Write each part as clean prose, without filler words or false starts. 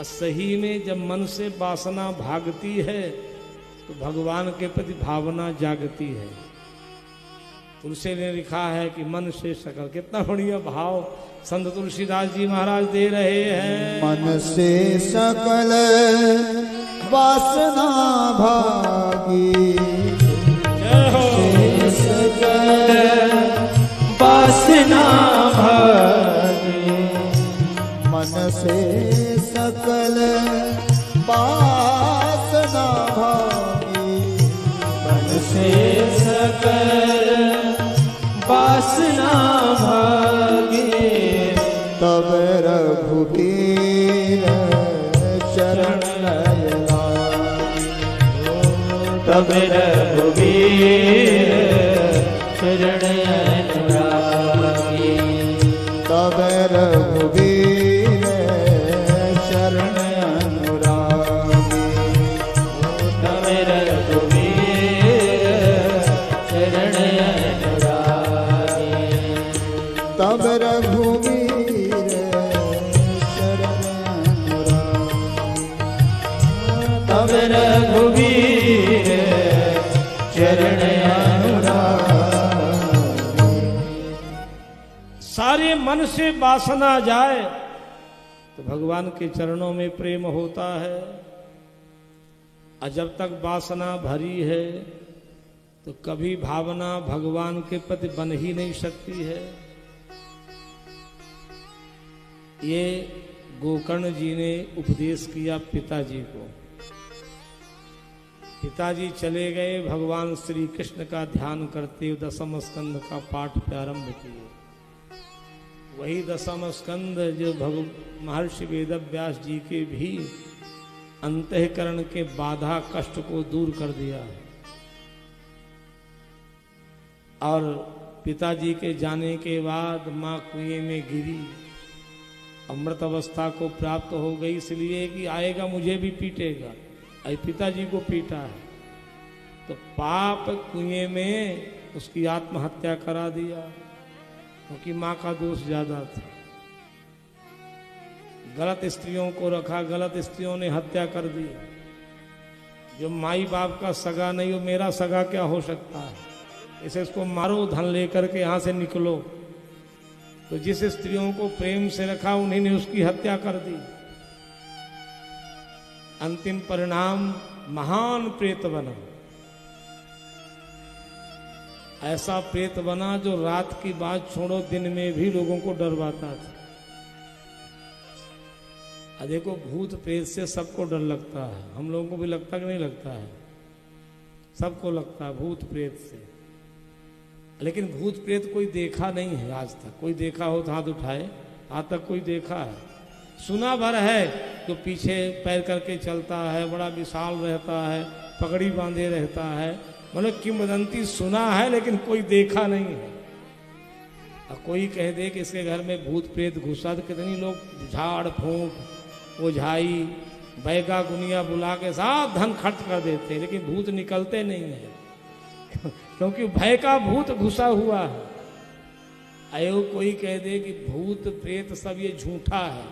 सही में जब मन से वासना भागती है तो भगवान के प्रति भावना जागती है। तुलसी ने लिखा है कि मन से सकल, कितना बढ़िया भाव संत तुलसीदास जी महाराज दे रहे हैं। मन से सकल वासना भागी, से सकल वासना भागी, मन से सकल वासना भागी, मन से सकल वासना भागी, तब रघुबीर चरण लगाई, तब रघुबीर चरण लगाई, तब रघुबीर शरण अनुरागी, तब रघुबीर शरण अनुरागी, तब रघुबीर शरण अनुरागी, तब रघुबीर चरण अनुरागी। सारे मन से वासना जाए तो भगवान के चरणों में प्रेम होता है, और जब तक वासना भरी है तो कभी भावना भगवान के प्रति बन ही नहीं सकती है। ये गोकर्ण जी ने उपदेश किया पिताजी को। पिताजी चले गए, भगवान श्री कृष्ण का ध्यान करते हुए दसम स्कंद का पाठ प्रारंभ किए। वही दसम स्कंद जो महर्षि वेदव्यास जी के भी अंतःकरण के बाधा कष्ट को दूर कर दिया। और पिताजी के जाने के बाद माँ कुएं में गिरी, अमृत अवस्था को प्राप्त हो गई, इसलिए कि आएगा मुझे भी पीटेगा, अरे पिताजी को पीटा है तो पाप कुएं में उसकी आत्महत्या करा दिया, क्योंकि माँ का दोष ज्यादा था। गलत स्त्रियों को रखा, गलत स्त्रियों ने हत्या कर दी। जो माई बाप का सगा नहीं हो, मेरा सगा क्या हो सकता है, इसे इसको मारो, धन लेकर के यहां से निकलो। तो जिस स्त्रियों को प्रेम से रखा उन्हीं ने उसकी हत्या कर दी। अंतिम परिणाम महान प्रेत बना। ऐसा प्रेत बना जो रात की बात छोड़ो दिन में भी लोगों को डरवाता था। देखो भूत प्रेत से सबको डर लगता है, हम लोगों को भी लगता कि नहीं लगता है, सबको लगता है भूत प्रेत से। लेकिन भूत प्रेत कोई देखा नहीं है आज तक। कोई देखा हो तो हाथ उठाए, आज तक कोई देखा है? सुना भर है तो पीछे पैर करके चलता है, बड़ा विशाल रहता है, पगड़ी बांधे रहता है, मतलब किंवदंती सुना है लेकिन कोई देखा नहीं है। और कोई कह दे कि इसके घर में भूत प्रेत घुसा तो कितनी लोग झाड़ फूंक ओझाई बैगा गुनिया बुला के साथ धन खर्च कर देते हैं, लेकिन भूत निकलते नहीं है क्योंकि भय का भूत घुसा हुआ है। अयो कोई कह दे कि भूत प्रेत सब ये झूठा है,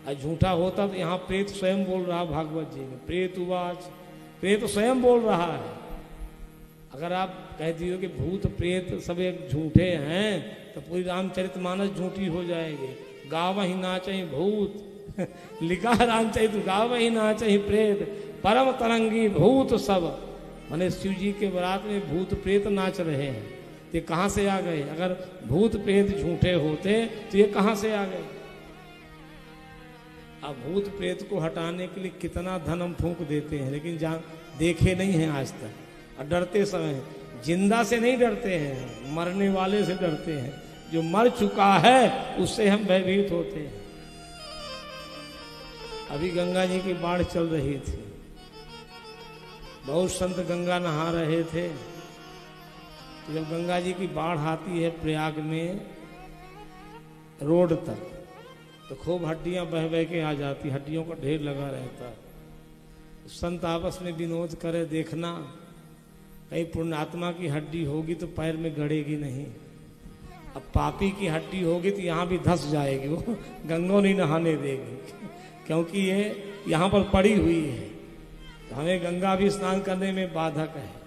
और झूठा होता तो यहाँ प्रेत स्वयं बोल रहा भागवत जी में, प्रेत उवाच, प्रेत स्वयं बोल रहा है। अगर आप कह दियो कि भूत प्रेत सब एक झूठे हैं तो पूरी रामचरितमानस झूठी हो जाएगी। गाव ही नाचही भूत लिखा रामचरित, गाव ही नाचही प्रेत, परम तरंगी भूत सब। माने शिव जी के बारात में भूत प्रेत नाच रहे हैं, ये कहाँ से आ गए? अगर भूत प्रेत झूठे होते तो ये कहाँ से आ गए? अब भूत प्रेत को हटाने के लिए कितना धन हम फूंक देते हैं, लेकिन देखे नहीं हैं आज तक। और डरते समय जिंदा से नहीं डरते हैं, मरने वाले से डरते हैं। जो मर चुका है उससे हम भयभीत होते हैं। अभी गंगा जी की बाढ़ चल रही थी, बहुत संत गंगा नहा रहे थे। तो जब गंगा जी की बाढ़ आती है प्रयाग में रोड तक, तो खूब हड्डियां बह बह के आ जाती, हड्डियों का ढेर लगा रहता है। संत आपस में विनोद करे, देखना कहीं पुण्यात्मा की हड्डी होगी तो पैर में गड़ेगी नहीं, अब पापी की हड्डी होगी तो यहाँ भी धंस जाएगी, वो गंगो नहीं नहाने देगी। क्योंकि ये यहाँ पर पड़ी हुई है, हमें गंगा भी स्नान करने में बाधक है।